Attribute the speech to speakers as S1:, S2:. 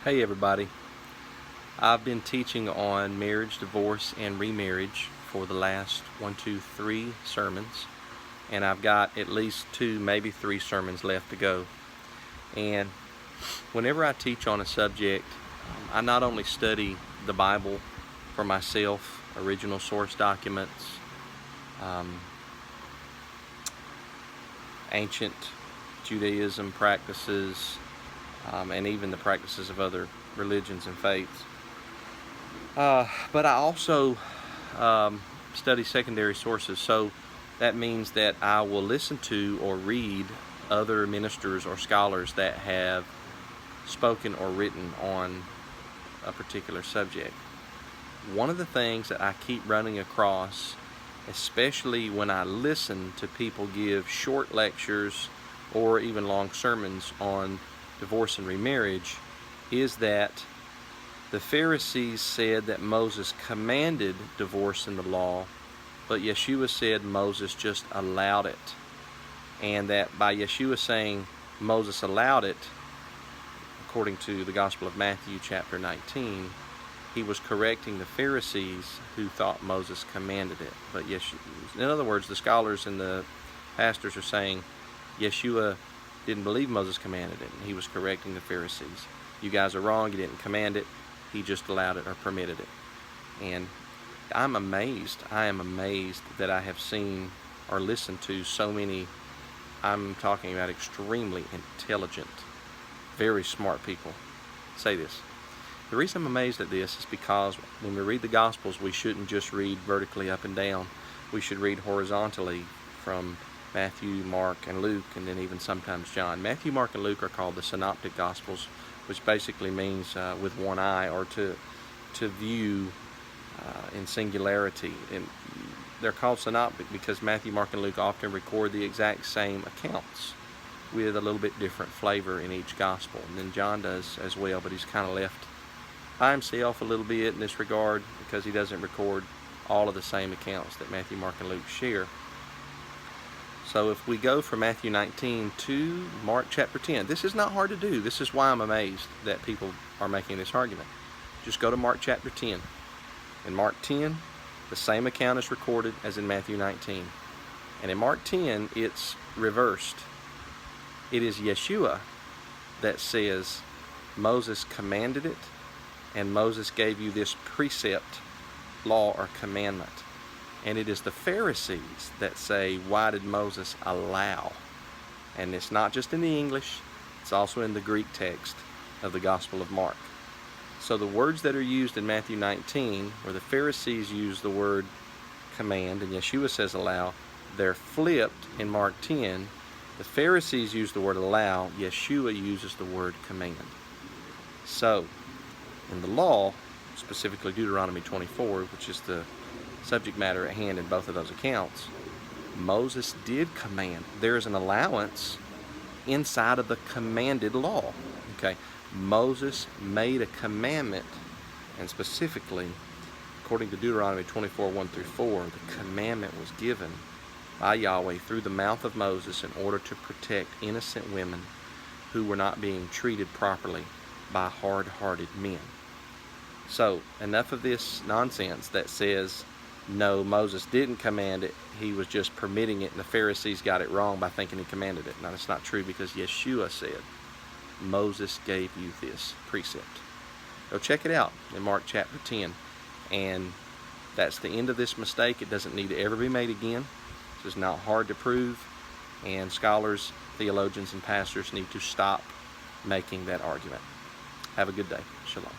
S1: Hey everybody, I've been teaching on marriage, divorce, and remarriage for the last 3 sermons, and I've got at least 2, maybe 3 sermons left to go. And whenever I teach on a subject, I not only study the Bible for myself, original source documents, ancient Judaism practices, and even the practices of other religions and faiths. But I also study secondary sources, so that means that I will listen to or read other ministers or scholars that have spoken or written on a particular subject. One of the things that I keep running across, especially when I listen to people give short lectures or even long sermons on divorce and remarriage, is that the Pharisees said that Moses commanded divorce in the law, but Yeshua said Moses just allowed it. And that by Yeshua saying Moses allowed it, according to the Gospel of Matthew chapter 19, he was correcting the Pharisees who thought Moses commanded it. But Yeshua, in other words, the scholars and the pastors are saying Yeshua didn't believe Moses commanded it, and he was correcting the Pharisees. You guys are wrong, he didn't command it, he just allowed it or permitted it. And I'm amazed, I am amazed that I have seen or listened to so many, I'm talking about extremely intelligent, very smart people say this. The reason I'm amazed at this is because when we read the Gospels, we shouldn't just read vertically up and down. We should read horizontally from Matthew, Mark, and Luke, and then even sometimes John. Matthew, Mark, and Luke are called the Synoptic Gospels, which basically means with one eye, or to view in singularity. And they're called synoptic because Matthew, Mark, and Luke often record the exact same accounts with a little bit different flavor in each gospel. And then John does as well, but he's kind of left by himself a little bit in this regard because he doesn't record all of the same accounts that Matthew, Mark, and Luke share. So if we go from Matthew 19 to Mark chapter 10, this is not hard to do. This is why I'm amazed that people are making this argument. Just go to Mark chapter 10. In Mark 10, the same account is recorded as in Matthew 19. And in Mark 10, it's reversed. It is Yeshua that says, Moses commanded it, and Moses gave you this precept, law, or commandment. And it is the Pharisees that say, why did Moses allow? And it's not just in the English, it's also in the Greek text of the Gospel of Mark. So the words that are used in Matthew 19, where the Pharisees use the word command and Yeshua says allow, they're flipped in Mark 10. The Pharisees use the word allow, Yeshua uses the word command. So, in the law, specifically Deuteronomy 24, which is the subject matter at hand in both of those accounts, Moses did command. There is an allowance inside of the commanded law. Okay, Moses made a commandment, and specifically, according to Deuteronomy 24, 1 through 4, the commandment was given by Yahweh through the mouth of Moses in order to protect innocent women who were not being treated properly by hard-hearted men. So, enough of this nonsense that says, no, Moses didn't command it, he was just permitting it, and the Pharisees got it wrong by thinking he commanded it. Now, that's not true because Yeshua said, Moses gave you this precept. Go check it out in Mark chapter 10. And that's the end of this mistake. It doesn't need to ever be made again. This is not hard to prove, and scholars, theologians, and pastors need to stop making that argument. Have a good day. Shalom.